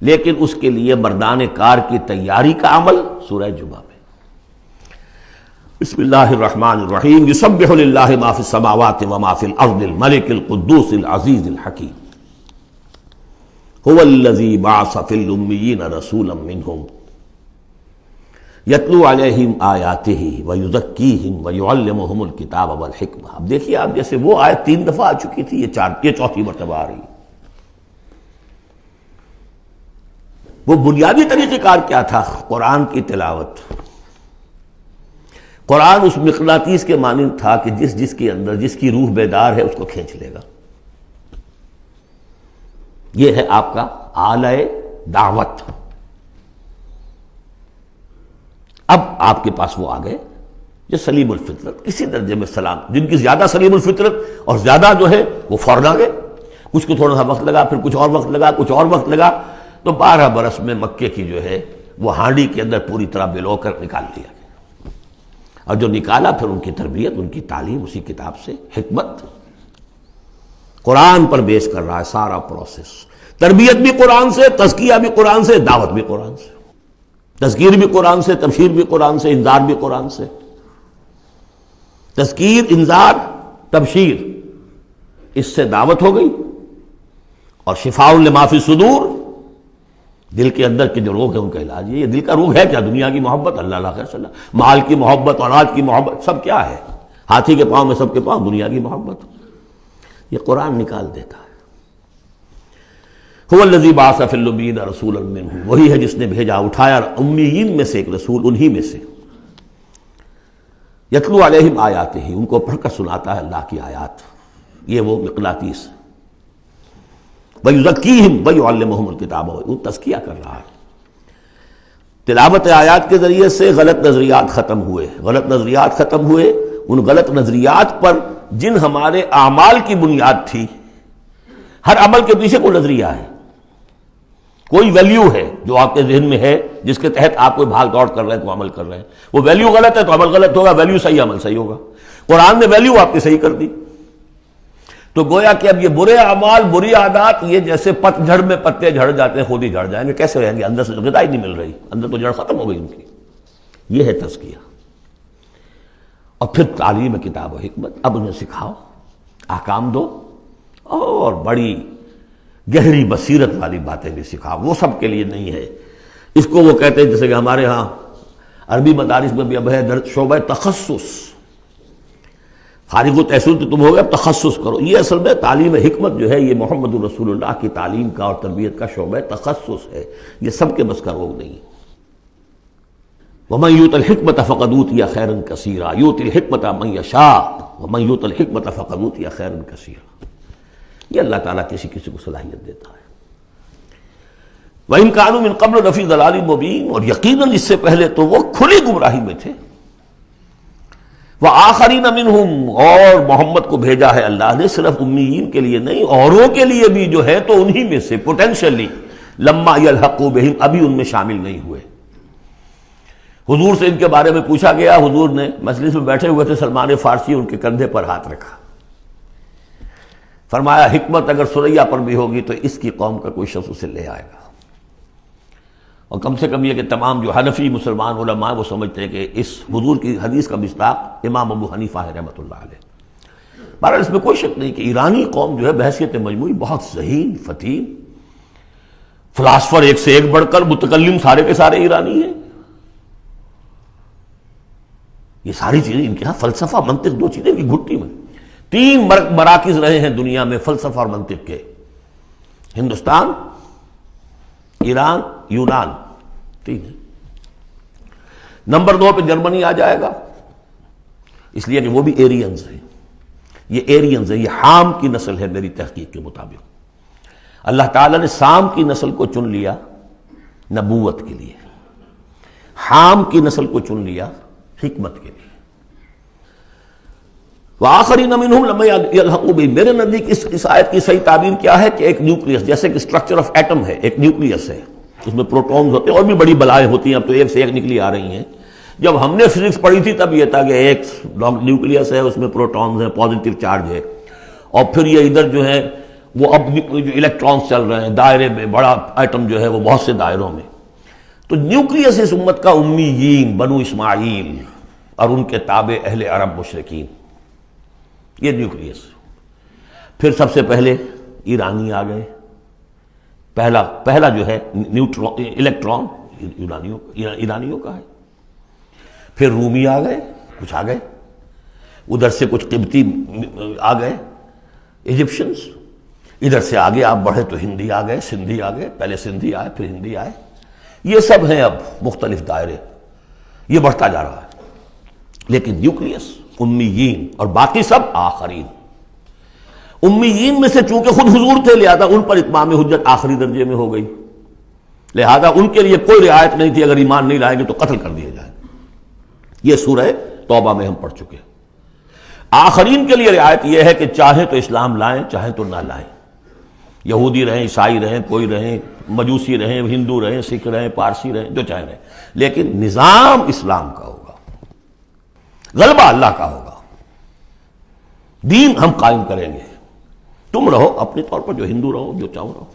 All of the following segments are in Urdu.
لیکن اس کے لیے مردان کار کی تیاری کا عمل سورہ جمعہ میں۔ بسم اللہ الرحمن الرحیم، یسبح للہ ما فی السماوات وما فی الارض الملک القدوس العزیز الحکیم، هو الذی بعث فی الامیین رسولا منہم یتلو علیہم آیاتہ ویزکیہم ویعلمہم الکتاب والحکمہ۔ اب دیکھیے آپ، جیسے وہ آیت 3 دفعہ آ چکی تھی، یہ چوتھی مرتبہ آ رہی ہے۔ وہ بنیادی طریقہ کار کیا تھا؟ قرآن کی تلاوت۔ قرآن اس مقناطیس کے مانند تھا کہ جس کے اندر جس کی روح بیدار ہے اس کو کھینچ لے گا۔ یہ ہے آپ کا آلہ دعوت۔ اب آپ کے پاس وہ آ گئے جو سلیم الفطرت، کسی درجے میں سلام، جن کی زیادہ سلیم الفطرت اور زیادہ جو ہے وہ فوراً آ گئے۔ کچھ کو تھوڑا سا وقت لگا، پھر کچھ اور وقت لگا، کچھ اور وقت لگا، تو 12 برس میں مکے کی جو ہے وہ ہانڈی کے اندر پوری طرح بلو کر نکال دیا گیا۔ اور جو نکالا پھر ان کی تربیت، ان کی تعلیم اسی کتاب سے، حکمت قرآن پر بیس کر رہا ہے سارا پروسیس۔ تربیت بھی قرآن سے، تزکیہ بھی قرآن سے، دعوت بھی قرآن سے، تذکیر بھی قرآن سے، تبشیر بھی قرآن سے، انذار بھی قرآن سے۔ تذکیر، انذار، تبشیر، اس سے دعوت ہو گئی، اور شفاء لما فی الصدور، دل کے اندر کے جو روگ ہے ان کا علاج۔ یہ دل کا روگ ہے کیا؟ دنیا کی محبت، اللہ خیر صلی اللہ، مال کی محبت، اولاد کی محبت، سب کیا ہے؟ ہاتھی کے پاؤں میں سب کے پاؤں دنیا کی محبت۔ یہ قرآن نکال دیتا ہے۔ هو الذی بعث فی الامیین رسولا منہم، وہی ہے جس نے بھیجا، اٹھایا امیین میں سے ایک رسول، انہی میں سے۔ یتلو علیہم آیاتہ، ان کو پڑھ کر سناتا ہے اللہ کی آیات، یہ وہ مقناطیس۔ وَيُزَكِّيهِمْ وَيُعَلِّمُهُمُ الْكِتَابَ، وہ تزکیہ کر رہا ہے۔ تلاوت آیات کے ذریعے سے غلط نظریات ختم ہوئے، غلط نظریات ختم ہوئے۔ ان غلط نظریات پر جن ہمارے اعمال کی بنیاد تھی، ہر عمل کے پیچھے کوئی نظریہ ہے، کوئی ویلیو ہے جو آپ کے ذہن میں ہے، جس کے تحت آپ کوئی بھاگ دوڑ کر رہے ہیں، کوئی عمل کر رہے ہیں۔ وہ ویلیو غلط ہے تو عمل غلط ہوگا، ویلیو صحیح عمل صحیح ہوگا۔ قرآن نے ویلیو آپ کی صحیح کر دی، تو گویا کہ اب یہ برے اعمال، بری عادات، یہ جیسے پت جھڑ میں پتے جھڑ جاتے ہیں، خود ہی جھڑ جائیں گے، کیسے رہیں گے؟ اندر سے تو غذا ہی نہیں مل رہی، اندر تو جڑ ختم ہو گئی ان کی۔ یہ ہے تزکیہ۔ اور پھر تعلیم کتاب و حکمت، اب انہیں سکھاؤ، احکام دو، اور بڑی گہری بصیرت والی باتیں بھی سکھاؤ۔ وہ سب کے لیے نہیں ہے، اس کو وہ کہتے ہیں جیسے کہ ہمارے ہاں عربی مدارس میں بھی اب ہے شعبہ تخصص، فارغ التحصیل تو تم ہو گئے، اب تخصص کرو۔ یہ اصل میں تعلیم حکمت جو ہے، یہ محمد الرسول اللہ کی تعلیم کا اور تربیت کا شعبہ تخصص ہے، یہ سب کے بس کا روگ نہیں۔ وَمَن يُؤْتَ الْحِكْمَةَ فَقَدْ أُوتِيَ خَيْرًا كَثِيرًا يُؤْتِي الْحِكْمَةَ مَن يَشَاءُ وَمَن يُؤْتَ الْحِكْمَةَ فَقَدْ أُوتِيَ خَيْرًا كَثِيرًا۔ یہ اللہ تعالیٰ کسی کسی کو صلاحیت دیتا ہے۔ وَإِن كَانُوا مِن قَبْلُ لَفِي ضَلَالٍ مُبِينٍ، اور یقیناً اس سے پہلے تو وہ کھلی گمراہی میں تھے۔ وَآخَرِينَ مِنْهُمْ، اور محمد کو بھیجا ہے اللہ نے صرف امیین کے لیے نہیں، اوروں کے لیے بھی جو ہے تو انہی میں سے پوٹینشلی، لما يلحقوا بهم، ابھی ان میں شامل نہیں ہوئے۔ حضور سے ان کے بارے میں پوچھا گیا، حضور نے مجلس میں بیٹھے ہوئے تھے، سلمان فارسی ان کے کندھے پر ہاتھ رکھا، فرمایا حکمت اگر سریا پر بھی ہوگی تو اس کی قوم کا کوئی شخص اسے لے آئے گا۔ اور کم سے کم یہ کہ تمام جو حنفی مسلمان علماء وہ سمجھتے ہیں کہ اس حضور کی حدیث کا مصداق امام ابو حنیفہ ہے رحمۃ اللہ علیہ۔ بہرحال اس میں کوئی شک نہیں کہ ایرانی قوم جو ہے بحیثیت مجموعی بہت ذہین، فتیم، فلاسفر ایک سے ایک بڑھ کر، متکلم سارے کے سارے ایرانی ہیں۔ یہ ساری چیزیں ان کے ہاں فلسفہ، منطق، دو چیزیں کی گھٹی میں۔ 3 مراکز رہے ہیں دنیا میں فلسفہ اور منطق کے، ہندوستان، ایران، یونان، 3 ہیں۔ نمبر 2 پہ جرمنی آ جائے گا، اس لیے کہ وہ بھی ایرینز ہیں۔ یہ ایرینز ہیں، یہ حام کی نسل ہے میری تحقیق کے مطابق۔ اللہ تعالیٰ نے سام کی نسل کو چن لیا نبوت کے لیے، حام کی نسل کو چن لیا حکمت کے لیے۔ وآخرین منہم لما یلحقوا بہم، میرے نزدیک اس آیت کی صحیح تعبیر کیا ہے کہ ایک نیوکلیس، جیسے کہ اسٹرکچر آف ایٹم ہے، ایک نیوکلیس ہے، اس میں پروٹونز ہوتے ہیں، اور بھی بڑی بلائیں ہوتی ہیں، اب تو ایک سے ایک نکلی آ رہی ہیں۔ جب ہم نے فزکس پڑھی تھی تب یہ تھا کہ ایک نیوکلیس ہے، اس میں پروٹونز ہیں، پازیٹیو چارج ہے، اور پھر یہ ادھر جو ہے وہ اب جو الیکٹرانس چل رہے ہیں دائرے میں، بڑا ایٹم جو ہے وہ بہت سے دائروں میں. تو نیوکلیس اس امت کا امیین بنو اسماعیل اور ان کے تابع اہل عرب مشرکین، یہ نیوکلیس. پھر سب سے پہلے ایرانی آ گئے. پہلا جو ہے نیوٹرون الیکٹران ایرانیوں کا ہے. پھر رومی آ گئے، کچھ آ گئے ادھر سے، کچھ قبطی آ گئے ایجپشنز. ادھر سے آگے آپ بڑھے تو ہندی آ گئے، سندھی آ گئے. پہلے سندھی آئے پھر ہندی آئے. یہ سب ہیں اب مختلف دائرے، یہ بڑھتا جا رہا ہے. لیکن نیوکلیس امیین اور باقی سب آخرین. امیین میں سے چونکہ خود حضور تھے لہذا ان پر اتمام حجت آخری درجے میں ہو گئی، لہذا ان کے لیے کوئی رعایت نہیں تھی، اگر ایمان نہیں لائیں گے تو قتل کر دیے جائیں. یہ سورہ توبہ میں ہم پڑھ چکے. آخرین کے لیے رعایت یہ ہے کہ چاہے تو اسلام لائیں چاہے تو نہ لائیں، یہودی رہیں، عیسائی رہیں، کوئی رہیں، مجوسی رہیں، ہندو رہیں، سکھ رہیں، پارسی رہیں، جو چاہے رہیں، لیکن نظام اسلام کا ہوگا، غلبہ اللہ کا ہوگا، دین ہم قائم کریں گے. تم رہو اپنے طور پر جو ہندو رہو، جو چاہو رہو.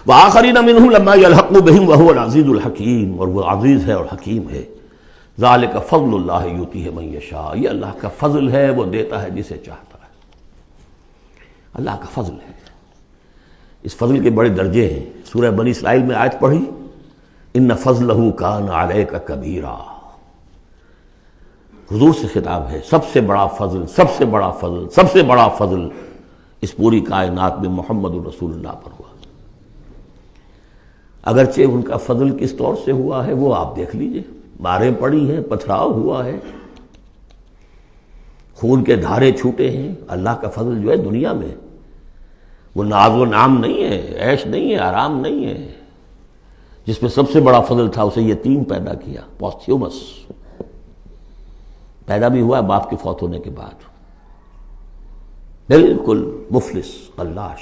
وآخرین منہم لما یلحقوا بہم وہو العزیز الحکیم، اور وہ عزیز ہے اور حکیم ہے. ذالک فضل اللہ یؤتیہ من یشاء، یہ اللہ کا فضل ہے، وہ دیتا ہے جسے چاہتا ہے. اللہ کا فضل ہے. اس فضل کے بڑے درجے ہیں. سورہ بنی اسرائیل میں آیت پڑھی، ان فضلہ کان علیک کبیرا. حضور سے خطاب ہے. سب سے بڑا فضل، سب سے بڑا فضل، سب سے بڑا فضل اس پوری کائنات میں محمد رسول اللہ پر ہوا. اگرچہ ان کا فضل کس طور سے ہوا ہے وہ آپ دیکھ لیجئے. ماریں پڑی ہیں، پتھراؤ ہوا ہے، خون کے دھارے چھوٹے ہیں. اللہ کا فضل جو ہے دنیا میں وہ ناز و نام نہیں ہے، عیش نہیں ہے، آرام نہیں ہے. جس میں سب سے بڑا فضل تھا اسے یتیم پیدا کیا، پوستھیومس پیدا بھی ہوا باپ کے فوت ہونے کے بعد، بالکل مفلس قلاش.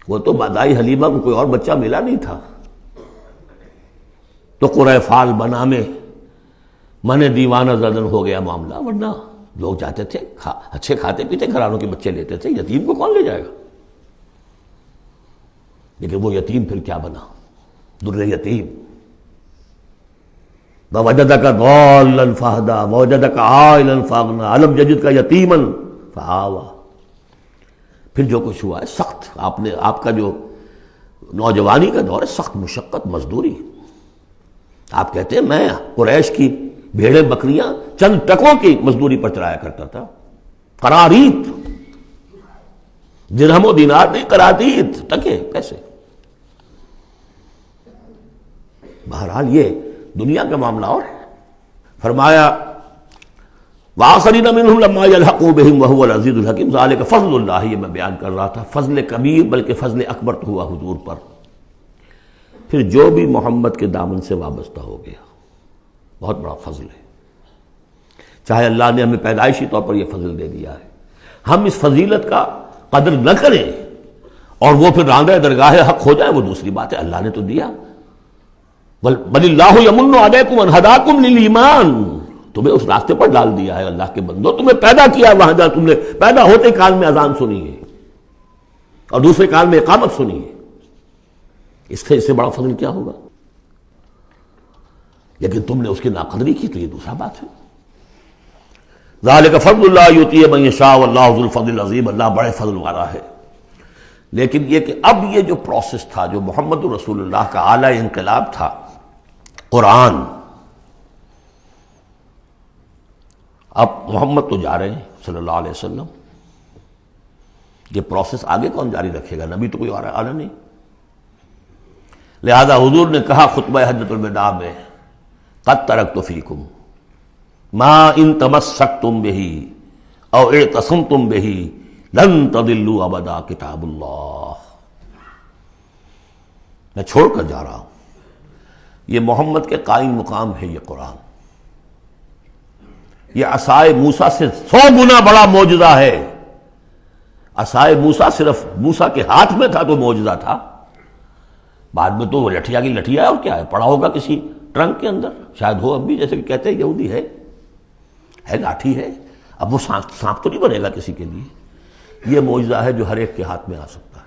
وہ تو دائی حلیمہ کو کوئی اور بچہ ملا نہیں تھا تو قرۂ فال بنا میں من دیوانہ زدن ہو گیا معاملہ. ورنہ لوگ جاتے تھے، اچھے کھاتے پیتے گھرانوں کے بچے لیتے تھے. یتیم کو کون لے جائے گا؟ لیکن وہ یتیم پھر کیا بنا؟ در یتیم. وَوَجَدَكَ ضَالًّا فَهَدَىٰ وَوَجَدَكَ عَائِلًا فَأَغْنَىٰ أَلَمْ يَجِدْكَ يَتِيمًا فَآوَىٰ. پھر جو کچھ ہوا ہے سخت، آپ کا جو نوجوانی کا دور ہے سخت مشقت مزدوری. آپ کہتے ہیں میں قریش کی بھیڑیں بکریاں چند ٹکوں کی مزدوری پر چلایا کرتا تھا. قراریت، درہم و دینار نہیں، قراریت، ٹکے پیسے. بہرحال یہ دنیا کا معاملہ اور ہے. فرمایا وآخرین منہم لما یلحقوا بہم وہو العزیز الحکیم. ذالک فضل اللہ، یہ میں بیان کر رہا تھا. فضل کبیر بلکہ فضل اکبر تو ہوا حضور پر. پھر جو بھی محمد کے دامن سے وابستہ ہو گیا بہت بڑا فضل ہے. چاہے اللہ نے ہمیں پیدائشی طور پر یہ فضل دے دیا ہے، ہم اس فضیلت کا قدر نہ کریں اور وہ پھر راندہ درگاہ حق ہو جائے وہ دوسری بات ہے. اللہ نے تو دیا. بل اللہ یمن علیکم ان ہداکم للایمان، تمہیں اس راستے پر ڈال دیا ہے. اللہ کے بندو تمہیں پیدا کیا وہاں جہاں تم نے پیدا ہوتے کال میں اذان سنی ہے اور دوسرے کال میں اقامت سنی ہے. اس سے بڑا فضل کیا ہوگا؟ لیکن تم نے اس کی ناقدری کی تو یہ دوسرا بات ہے. ذالک فضل اللہ یؤتیہ من یشاء واللہ ذو الفضل العظیم. اللہ بڑے فضل والا ہے. لیکن یہ کہ اب یہ جو پروسیس تھا، جو محمد رسول اللہ کا اعلی انقلاب تھا، قرآن، اب محمد تو جا رہے ہیں صلی اللہ علیہ وسلم. یہ پروسیس آگے کون جاری رکھے گا؟ نبی تو کوئی اور آنا نہیں. لہذا حضور نے کہا خطبہ حجۃ الوداع میں، قد ترکت فیکم ما ان تمسکتم بہ او اعتصمتم بہ لن تضلوا ابدا کتاب اللہ. میں چھوڑ کر جا رہا ہوں. یہ محمد کے قائم مقام ہے یہ قرآن. یہ عصائے موسیٰ سے 100 گنا بڑا معجزہ ہے. عصائے موسیٰ صرف موسیٰ کے ہاتھ میں تھا تو معجزہ تھا. بعد میں تو وہ لٹھیا کی لٹھیا ہے اور کیا ہے، پڑا ہوگا کسی ٹرنک کے اندر، شاید ہو اب بھی، جیسے کہ کہتے ہیں یہودی ہے لاٹھی ہے. اب وہ سانپ تو نہیں بنے گا کسی کے لیے. یہ معجزہ ہے جو ہر ایک کے ہاتھ میں آ سکتا ہے،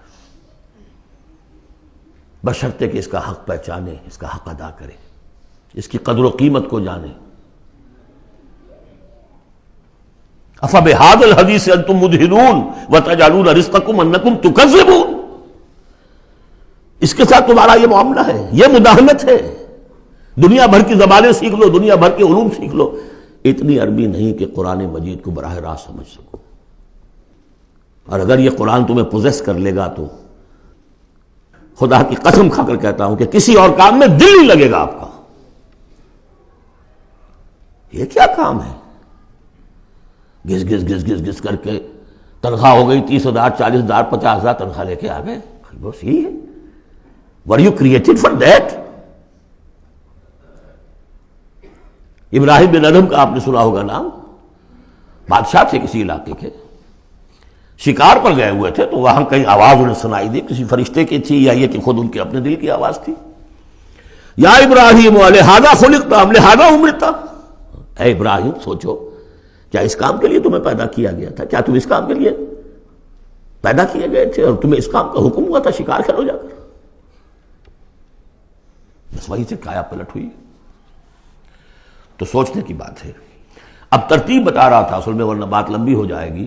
بشرطے کہ اس کا حق پہچانے، اس کا حق ادا کرے، اس کی قدر و قیمت کو جانے۔ افبہذا الحدیث انتم مدہنون وتجعلون رزقکم انکم تکذبون، اس کے ساتھ تمہارا یہ معاملہ ہے، یہ مداہنت ہے۔ دنیا بھر کی زبانیں سیکھ لو، دنیا بھر کے علوم سیکھ لو، اتنی عربی نہیں کہ قرآن مجید کو براہ راست سمجھ سکو۔ اور اگر یہ قرآن تمہیں پوزیس کر لے گا تو خدا کی قسم کھا کر کہتا ہوں کہ کسی اور کام میں دل نہیں لگے گا آپ کا۔ یہ کیا کام ہے؟ گھس گھس گھس گھس گھس کر کے تنخواہ ہو گئی 30,000 40,000 50,000 تنخواہ لے کے آ گئے، بس یہی ہے۔ Were you created for that؟ ابراہیم بن ادم کا آپ نے سنا ہوگا نام، بادشاہ تھے کسی علاقے کے، شکار پر گئے ہوئے تھے تو وہاں کہیں آواز انہیں سنائی دی، کسی فرشتے کی تھی یا یہ کہ خود ان کے اپنے دل کی آواز تھی، یا ابراہیم لہذا خلقت ام لہذا امرت، اے ابراہیم سوچو کیا اس کام کے لیے تمہیں پیدا کیا گیا تھا؟ کیا تم اس کام کے لیے پیدا کیے گئے تھے اور تمہیں اس کام کا حکم ہوا تھا شکار کرو جا کر؟ بس وہی سے کایا پلٹ ہوئی۔ تو سوچنے کی بات ہے۔ اب ترتیب بتا رہا تھا اصل میں، ورنہ بات لمبی ہو جائے گی،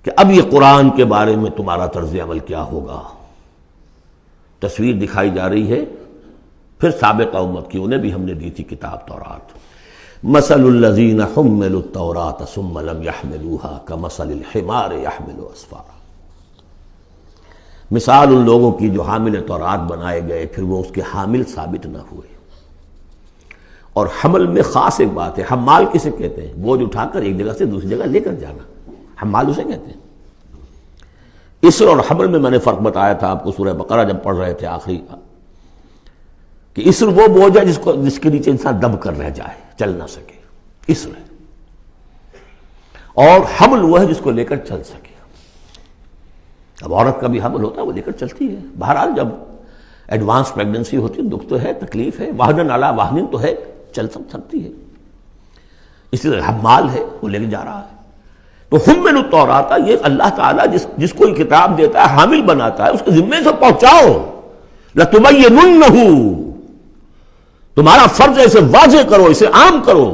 کہ اب یہ قرآن کے بارے میں تمہارا طرز عمل کیا ہوگا۔ تصویر دکھائی جا رہی ہے پھر سابقہ امت کی، انہیں بھی ہم نے دی تھی کتاب تورات۔ مثل الذین حملوا التوراۃ ثم لم يحملوها كمثل الحمار يحمل اسفارا، مثال ان لوگوں کی جو حامل تورات بنائے گئے پھر وہ اس کے حامل ثابت نہ ہوئے۔ اور حمل میں خاص ایک بات ہے، حمال کسے کہتے ہیں؟ بوجھ اٹھا کر ایک جگہ سے دوسری جگہ لے کر جانا، حمال اسے کہتے ہیں۔ اسر اور حمل میں نے فرق بتایا تھا آپ کو سورہ بقرہ جب پڑھ رہے تھے آخری، کہ اسر وہ بوجھ ہے جس کے نیچے انسان دب کر رہ جائے، چل نہ سکے، اسر ہے، اور حمل وہ ہے جس کو لے کر چل سکے۔ اب عورت کا بھی حمل ہوتا ہے، وہ لے کر چلتی ہے۔ بہرحال جب ایڈوانس پریگننسی ہوتی ہے، دکھ تو ہے، تکلیف ہے، واہنن علی واہنن تو ہے، چل سکتی ہے۔ اسی طرح حمال ہے، وہ لے کے جا رہا ہے۔ تو حملوا التوراۃ، یہ اللہ تعالیٰ جس کو یہ کتاب دیتا ہے، حامل بناتا ہے، اس کے ذمے سے پہنچاؤ۔ لتبیننہ، تمہارا فرض ہے اسے واضح کرو، اسے عام کرو۔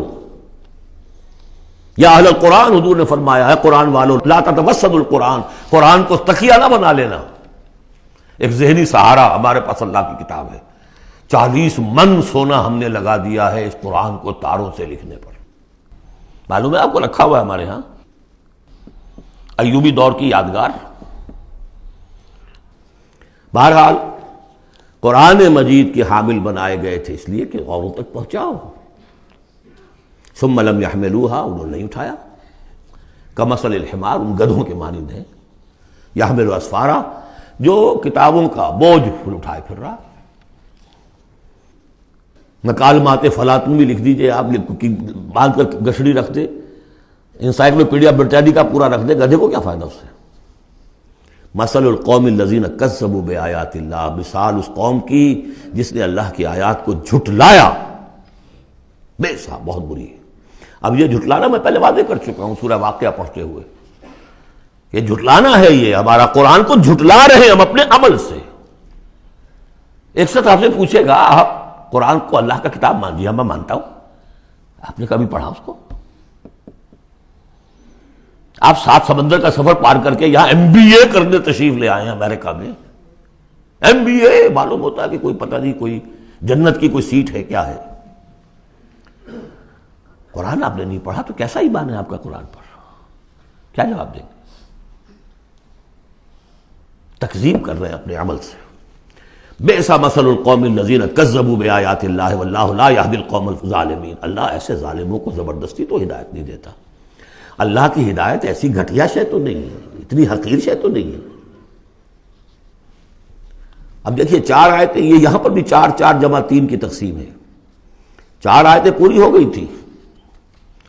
یا اہل القرآن، حضور نے فرمایا ہے قرآن والوں، لا تتوسدوا القرآن، قرآن کو تکیہ نہ بنا لینا، ایک ذہنی سہارا۔ ہمارے پاس اللہ کی کتاب ہے، 40 من سونا ہم نے لگا دیا ہے اس قرآن کو تاروں سے لکھنے پر، معلوم ہے آپ کو، رکھا ہوا ہے ہمارے ہاں، ایوبی دور کی یادگار۔ بہرحال قرآن مجید کے حامل بنائے گئے تھے اس لیے کہ اوروں تک پہنچاؤ۔ ثم لم يحملوها، انہوں نے نہیں اٹھایا۔ کمثل الحمار، ان گدھوں کے مانند ہیں، یحمل اسفارا، جو کتابوں کا بوجھ اٹھائے پھر رہا۔ مکالمات فلاطن بھی لکھ دیجئے آپ، باندھ کر گشڑی رکھ دے، انسائکلوپیڈیا برٹانیکا پورا رکھ دے، گدھے کو کیا فائدہ اس سے؟ مثل القوم الذین کذبوا بآیات اللہ، مثال اس قوم کی جس نے اللہ کی آیات کو جھٹلایا، بے صاحب بہت بری ہے۔ اب یہ جھٹلانا میں پہلے واضح کر چکا ہوں سورہ واقعہ پڑھتے ہوئے، یہ جھٹلانا ہے، یہ ہمارا قرآن کو جھٹلا رہے ہیں ہم اپنے عمل سے۔ ایک شخص آپ سے پوچھے گا آپ قرآن کو اللہ کا کتاب مان لیا؟ میں مانتا ہوں۔ آپ نے کبھی پڑھا اس کو؟ آپ 7 سمندر کا سفر پار کر کے یہاں MBA کرنے تشریف لے آئے ہیں امریکہ میں، MBA معلوم ہوتا ہے کہ کوئی پتہ نہیں، کوئی جنت کی کوئی سیٹ ہے، کیا ہے؟ قرآن آپ نے نہیں پڑھا تو کیسا ایمان ہے آپ کا قرآن پر؟ کیا جواب دیں گے؟ تکذیب کر رہے ہیں اپنے عمل سے۔ بئس مثل القوم الذین کذبوا بآیات اللہ واللہ لا یہدی القوم الظالمین، اللہ ایسے ظالموں کو زبردستی تو ہدایت نہیں دیتا۔ اللہ کی ہدایت ایسی گھٹیا شے تو نہیں ہے، اتنی حقیر شے تو نہیں ہے۔ اب دیکھیے 4 آیتیں، یہ یہاں پر بھی 4 4 جمع 3 کی تقسیم ہے۔ 4 آیتیں پوری ہو گئی تھی،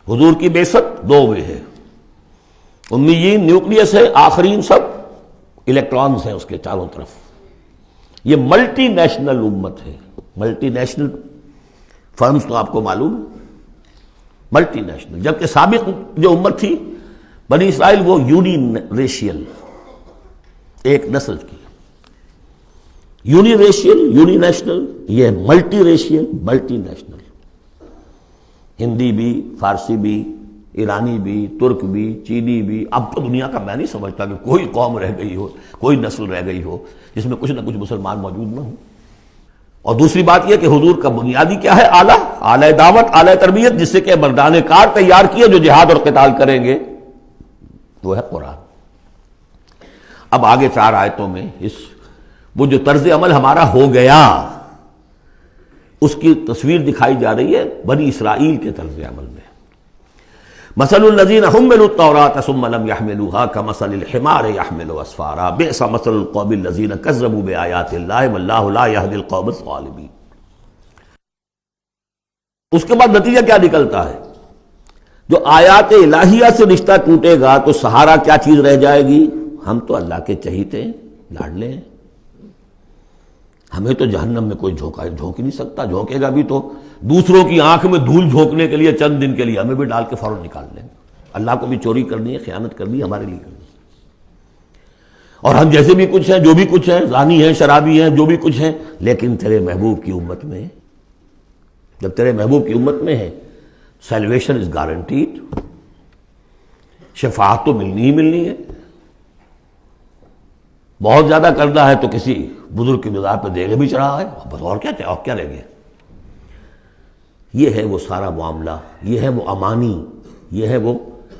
حضور کی بعثت 2 میں ہے، امیین نیوکلیس ہے، آخرین سب الیکٹرانز ہیں اس کے چاروں طرف۔ یہ ملٹی نیشنل امت ہے، ملٹی نیشنل فرمز تو آپ کو معلوم، ملٹی نیشنل، جبکہ سابق جو امت تھی بنی اسرائیل وہ یونی ریشیل ایک نسل کی، یونی ریشیل یونی نیشنل، یہ multi racial multi national, Hindi بھی، فارسی بھی، ایرانی بھی، ترک بھی، چینی بھی۔ اب تو دنیا کا میں نہیں سمجھتا کہ کوئی قوم رہ گئی ہو، کوئی نسل رہ گئی ہو جس میں کچھ نہ کچھ مسلمان موجود نہ ہوں۔ اور دوسری بات یہ کہ حضور کا بنیادی کیا ہے؟ اعلیٰ دعوت، اعلیٰ تربیت، جس سے کہ مردان کار تیار کیے جو جہاد اور قتال کریں گے، وہ ہے قرآن۔ اب آگے 4 آیتوں میں وہ جو طرز عمل ہمارا ہو گیا اس کی تصویر دکھائی جا رہی ہے بنی اسرائیل کے طرز عمل میں۔ مثل الذین حملوا التوراۃ ثم لم يحملوها كمثل الحمار يحمل اسفارا بئس مثل القوم الذین كذبوا بآیات اللہ واللہ لا يهدی القوم الظالمین۔ اس کے بعد نتیجہ کیا نکلتا ہے؟ جو آیات الہیہ سے رشتہ ٹوٹے گا تو سہارا کیا چیز رہ جائے گی؟ ہم تو اللہ کے چہیتے ہیں، لاڈلے ہیں، ہمیں تو جہنم میں کوئی جھونک ہی نہیں سکتا، جھونکے گا بھی تو دوسروں کی آنکھ میں دھول جھونکنے کے لیے چند دن کے لیے ہمیں بھی ڈال کے فوراً نکال لیں گے۔ اللہ کو بھی چوری کرنی ہے، خیانت کرنی ہے، ہمارے لیے کرنی ہے۔ اور ہم جیسے بھی کچھ ہیں، جو بھی کچھ ہیں، زانی ہیں، شرابی ہیں، جو بھی کچھ ہیں، لیکن تیرے محبوب کی امت میں، جب تیرے محبوب کی امت میں ہے سیلویشن از گارنٹیڈ، شفاعت تو ملنی ہی ملنی ہے۔ بہت زیادہ کرنا ہے تو کسی بزرگ کی مزار پہ دیگے بھی چڑھا ہے، بس اور کیا رہ گیا۔ یہ ہے وہ سارا معاملہ، یہ ہے وہ امانی، یہ ہے وہ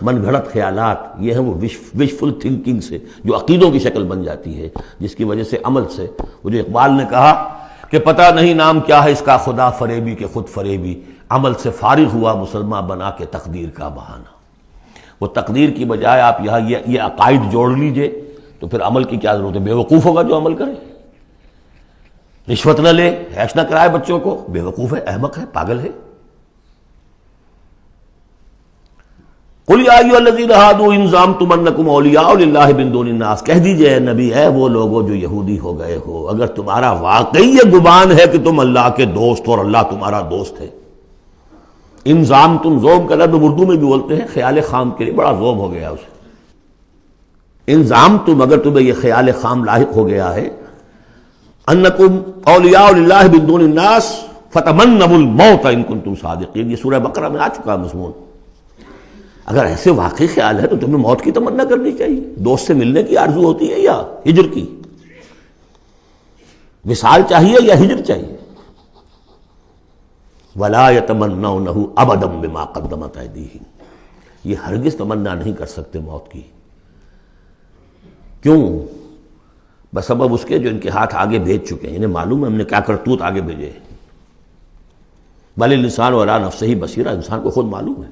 من گھڑت خیالات، یہ ہے وہ وشفل تھنکنگ سے جو عقیدوں کی شکل بن جاتی ہے، جس کی وجہ سے عمل سے، وہ جو اقبال نے کہا کہ پتہ نہیں نام کیا ہے اس کا خدا فریبی کہ خود فریبی، عمل سے فارغ ہوا مسلمان بنا کے تقدیر کا بہانہ۔ وہ تقدیر کی بجائے آپ یہاں یہ عقائد جوڑ لیجئے تو پھر عمل کی کیا ضرورت ہے؟ بے وقوف ہوگا جو عمل کرے، رشوت نہ لے، عیش نہ کرائے بچوں کو، بے وقوف ہے، احمق ہے، پاگل ہے۔ قل یا ایھا الذین ھادوا ان زعمتم انکم اولیاء للہ من دون الناس، کہہ دیجئے اے نبی، اے وہ لوگو جو یہودی ہو گئے ہو، اگر تمہارا واقعی یہ گمان ہے کہ تم اللہ کے دوست اور اللہ تمہارا دوست ہے۔ ان زعمتم، زوم کا لفظ اردو میں بھی بولتے ہیں خیال خام کے لیے، بڑا زوم ہو گیا اسے۔ ان زعمتم، اگر تمہیں یہ خیال خام لاحق ہو گیا ہے، انکم اولیاء للہ من دون الناس فتمنوا الموت ان کنتم صادقین، یہ سورہ بقرہ میں آ چکا مضمون۔ اگر ایسے واقعی خیال ہے تو تمہیں موت کی تمنا کرنی چاہیے۔ دوست سے ملنے کی آرزو ہوتی ہے یا ہجر کی؟ وصال چاہیے یا ہجر چاہیے؟ ولا يتمنونه ابدا بما قدمت ایدیہم، یہ ہرگز تمنا نہیں کر سکتے موت کی۔ کیوں؟ بسبب اس کے جو ان کے ہاتھ آگے بھیج چکے ہیں، انہیں معلوم ہے ہم نے کیا کرتوت آگے بھیجے ہیں۔ بل الانسان علی نفسہ بصیرہ، انسان کو خود معلوم ہے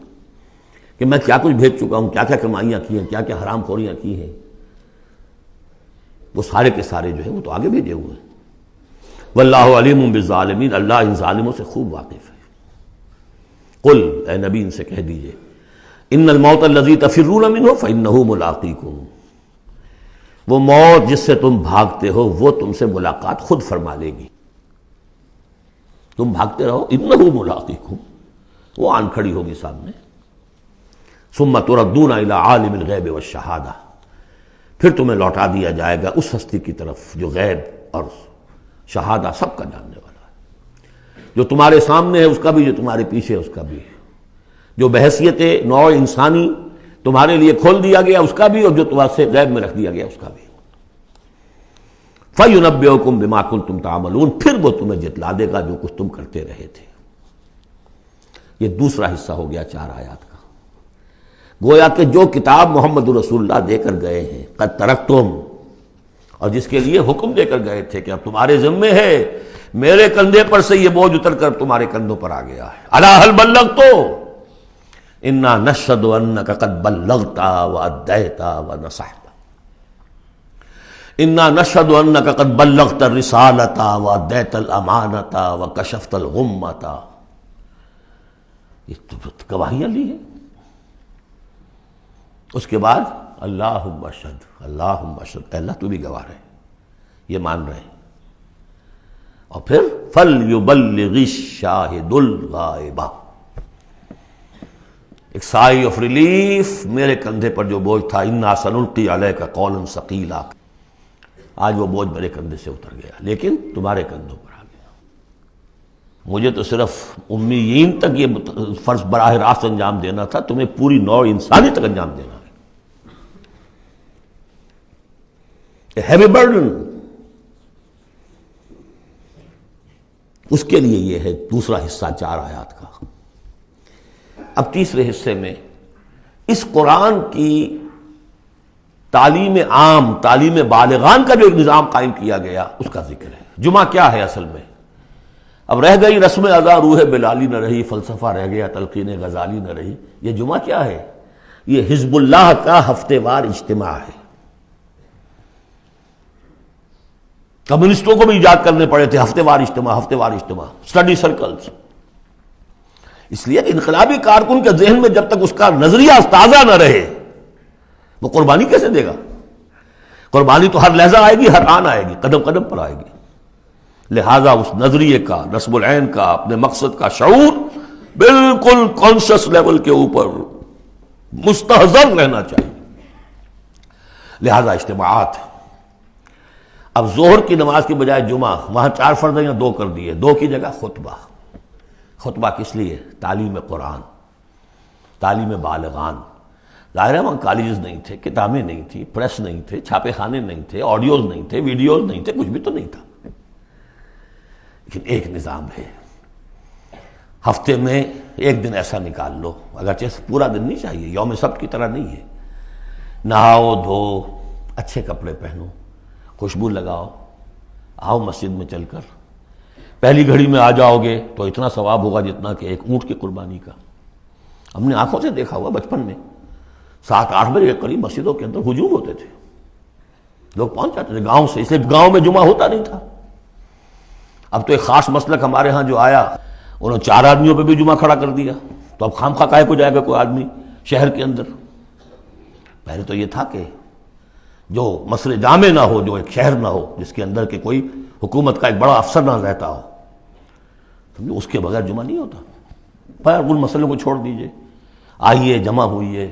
کہ میں کیا کچھ بھیج چکا ہوں، کیا کیا کمائیاں کی ہیں، کیا کیا حرام خوریاں کی ہیں، وہ سارے کے سارے جو ہیں وہ تو آگے بھیجے ہوئے ہیں۔ واللہ علیم بالظالمین، اللہ ان ظالموں سے خوب واقف ہے۔ قل، اے نبی ان سے کہہ دیجئے، ان الموت الذی تفرون منہ فانہ ملاقیکم، وہ موت جس سے تم بھاگتے ہو وہ تم سے ملاقات خود فرما لے گی۔ تم بھاگتے رہو، انہ ملاقیکم، وہ آن کھڑی ہوگی سامنے۔ ثم تردون الی عالم الغیب والشہادہ، پھر تمہیں لوٹا دیا جائے گا اس ہستی کی طرف جو غیب اور شہادہ سب کا جاننے والا ہے، جو تمہارے سامنے ہے اس کا بھی، جو تمہارے پیچھے ہے اس کا بھی، جو بحیثیت نوع انسانی تمہارے لیے کھول دیا گیا اس کا بھی، اور جو تمہارے سے غیب میں رکھ دیا گیا اس کا بھی۔ فَيُنَبِّئُكُم بِمَا كُنتُمْ تَعْمَلُونَ، پھر وہ تمہیں جتلا دے گا جو کچھ تم کرتے رہے تھے۔ یہ دوسرا حصہ ہو گیا 4 آیات کا۔ گویا کہ جو کتاب محمد رسول اللہ دے کر گئے ہیں، قد ترکتم، اور جس کے لیے حکم دے کر گئے تھے کہ اب تمہارے ذمے ہے، میرے کندھے پر سے یہ بوجھ اتر کر تمہارے کندھوں پر آ گیا ہے۔ الا هل بلغت، انا نشهد انك قد بلغت واديت ونصحت، انا نشهد انك قد بلغت الرسالة واديت الامانة وكشفت الغمة، یہ تو گواہیاں لی ہیں۔ اس کے بعد اللہم اشہد، اللہم اشہد، اے اللہ تو بھی گواہ رہے، یہ مان رہے ہیں۔ اور پھر فَلْيُبَلِّغِ الشَّاهِدُ الْغَائِبَ، ایک سائی آف ریلیف، میرے کندھے پر جو بوجھ تھا، انا سنلقی علیک قولا ثقیلا، آج وہ بوجھ میرے کندھے سے اتر گیا، لیکن تمہارے کندھوں پر آ گیا۔ مجھے تو صرف امیین تک یہ فرض براہ راست انجام دینا تھا، تمہیں پوری نوع انسانی تک انجام دینا ہے۔ A heavy burden۔ اس کے لیے یہ ہے دوسرا حصہ 4 آیات کا۔ اب تیسرے حصے میں اس قرآن کی تعلیم عام، تعلیم بالغان کا جو ایک نظام قائم کیا گیا اس کا ذکر ہے۔ جمعہ کیا ہے اصل میں؟ اب رہ گئی رسم ادا روح بلالی نہ رہی، فلسفہ رہ گیا تلقین غزالی نہ رہی، یہ جمعہ کیا ہے؟ یہ حزب اللہ کا ہفتے وار اجتماع ہے۔ کمیونسٹوں کو بھی ایجاد کرنے پڑے تھے ہفتے وار اجتماع، ہفتے وار اجتماع، اسٹڈی سرکلز، اس لیے کہ انقلابی کارکن کے ذہن میں جب تک اس کا نظریہ تازہ نہ رہے وہ قربانی کیسے دے گا؟ قربانی تو ہر لحظہ آئے گی، ہر آن آئے گی، قدم قدم پر آئے گی۔ لہذا اس نظریے کا، نصب العین کا، اپنے مقصد کا شعور بالکل کانشس لیول کے اوپر مستحضر رہنا چاہیے۔ لہذا اجتماعات، اب ظہر کی نماز کی بجائے جمعہ، وہاں 4 فرض یا 2 کر دیے، 2 کی جگہ خطبہ۔ خطبہ کس لیے؟ تعلیم قرآن، تعلیم بالغان۔ ظاہر ہے وہاں کالجز نہیں تھے، کتابیں نہیں تھی، پریس نہیں تھے، چھاپے خانے نہیں تھے، آڈیوز نہیں تھے، ویڈیوز نہیں تھے، کچھ بھی تو نہیں تھا، لیکن ایک نظام ہے۔ ہفتے میں ایک دن ایسا نکال لو، اگرچہ پورا دن نہیں چاہیے، یوم سبت کی طرح نہیں ہے، نہاؤ دھو، اچھے کپڑے پہنو، خوشبو لگاؤ، آؤ مسجد میں چل کر، پہلی گھڑی میں آ جاؤ گے تو اتنا ثواب ہوگا جتنا کہ ایک اونٹ کی قربانی کا۔ ہم نے آنکھوں سے دیکھا ہوا بچپن میں 7-8 بجے کے قریب مسجدوں کے اندر ہجوم ہوتے تھے، لوگ پہنچ جاتے تھے گاؤں سے، اس لیے گاؤں میں جمعہ ہوتا نہیں تھا۔ اب تو ایک خاص مسلک ہمارے ہاں جو آیا، انہوں نے 4 آدمیوں پہ بھی جمعہ کھڑا کر دیا، تو اب خام خواہ کاہے کو جائے گا کوئی آدمی شہر کے اندر؟ پہلے تو یہ تھا کہ جو مسئلے جامع نہ ہو، جو ایک شہر نہ ہو جس کے اندر کہ کوئی حکومت کا ایک بڑا افسر نہ رہتا ہو، اس کے بغیر جمعہ نہیں ہوتا۔ پر ان مسئلوں کو چھوڑ دیجئے، آئیے جمع ہوئیے،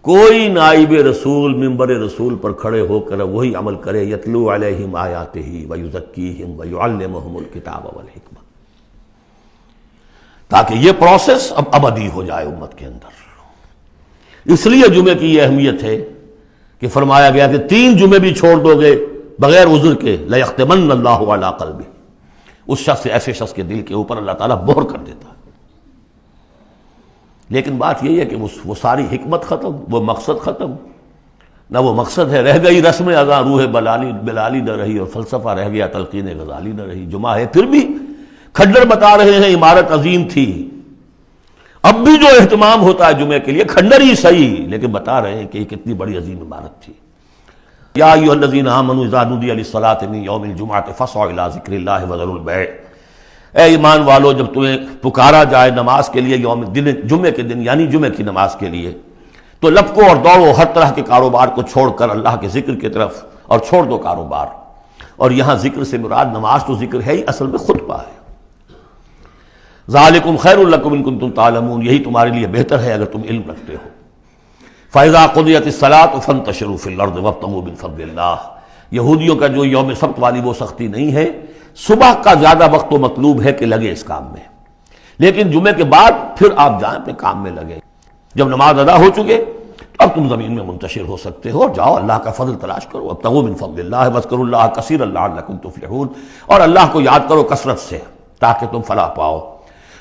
کوئی نائب رسول منبر رسول پر کھڑے ہو کر وہی عمل کرے، یتلو علیہم آیاتہ ویزکیہم ویعلمہم الکتاب والحکمہ، تاکہ یہ پروسیس اب ابدی ہو جائے امت کے اندر۔ اس لیے جمعے کی یہ اہمیت ہے کہ فرمایا گیا کہ 3 جمعے بھی چھوڑ دو گے بغیر عذر کے لَيَخْتِمَنَّ اللَّهُ عَلَىٰ قَلْبِهِ، اس شخص ایسے شخص کے دل کے اوپر اللہ تعالیٰ مہر کر دیتا ہے۔ لیکن بات یہی ہے کہ وہ ساری حکمت ختم، وہ مقصد ختم، نہ وہ مقصد ہے، رہ گئی رسم ادا روح بلالی نہ رہی، اور فلسفہ رہ گیا تلقین غزالی نہ رہی۔ جمعہ ہے پھر بھی کھنڈر بتا رہے ہیں عمارت عظیم تھی، اب بھی جو اہتمام ہوتا ہے جمعے کے لیے کھنڈر ہی صحیح، لیکن بتا رہے ہیں کہ یہ کتنی بڑی عظیم عمارت تھی۔ یا ایھا الذین آمنوا اذا نودی للصلاۃ من یوم الجمعۃ فاسعوا الی ذکر اللہ وذروا البیع، اے ایمان والو جب تمہیں پکارا جائے نماز کے لیے جمعے کے دن، یعنی جمعے کی نماز کے لیے، تو لپکو اور دوڑو ہر طرح کے کاروبار کو چھوڑ کر اللہ کے ذکر کی طرف، اور چھوڑ دو کاروبار۔ اور یہاں ذکر سے مراد نماز تو ذکر ہے ہی، اصل میں خطبہ ہے۔ ذالکم خیر لکم ان کنتم تعلمون، یہی تمہارے لیے بہتر ہے اگر تم علم رکھتے ہو۔ فَإِذَا قُضِيَتِ الصَّلَاةُ فَانتَشِرُوا فِي الْأَرْضِ وَابْتَغُوا مِن فَضْلِ اللَّهِ، یہودیوں کا جو یوم سبت والی وہ سختی نہیں ہے، صبح کا زیادہ وقت تو مطلوب ہے کہ لگے اس کام میں، لیکن جمعے کے بعد پھر آپ جائیں اپنے کام میں لگے۔ جب نماز ادا ہو چکے تو اب تم زمین میں منتشر ہو سکتے ہو، اور جاؤ اللہ کا فضل تلاش کرو، وابتغوا من فضل اللہ واذکروا اللہ کثیرا لعلکم تفلحون، اور اللہ کو یاد کرو کثرت سے تاکہ تم فلاح پاؤ۔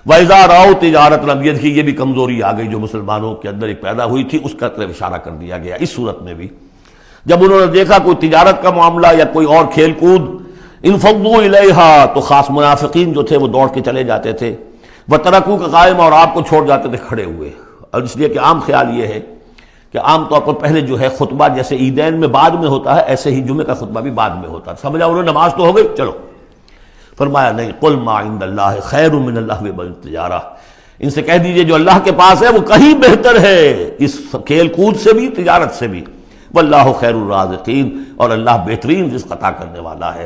وَإِذَا رَأَوْا تِجَارَةً لَمْ يَدْخِلُوا، یہ بھی کمزوری آ گئی جو مسلمانوں کے اندر ایک پیدا ہوئی تھی، اس کا طرف اشارہ کر دیا گیا اس صورت میں بھی۔ جب انہوں نے دیکھا کوئی تجارت کا معاملہ یا کوئی اور کھیل کود، انفضوا الیہا، تو خاص منافقین جو تھے وہ دوڑ کے چلے جاتے تھے، وترکوک قائما، اور آپ کو چھوڑ جاتے تھے کھڑے ہوئے۔ اور اس لیے کہ عام خیال یہ ہے کہ عام طور پر پہلے جو ہے خطبہ جیسے عیدین میں بعد میں ہوتا ہے، ایسے ہی جمعے کا خطبہ بھی بعد میں ہوتا ہے۔ سمجھا انہوں نے نماز تو ہو گئی چلو، فرمایا نہیں، قل ما عند اللہ خیر من اللہو والتجارہ، ان سے کہہ دیجئے جو اللہ کے پاس ہے وہ کہیں بہتر ہے اس کھیل کود سے بھی، تجارت سے بھی، واللہ خیر الرازقین، اور اللہ بہترین رزق عطا کرنے والا ہے۔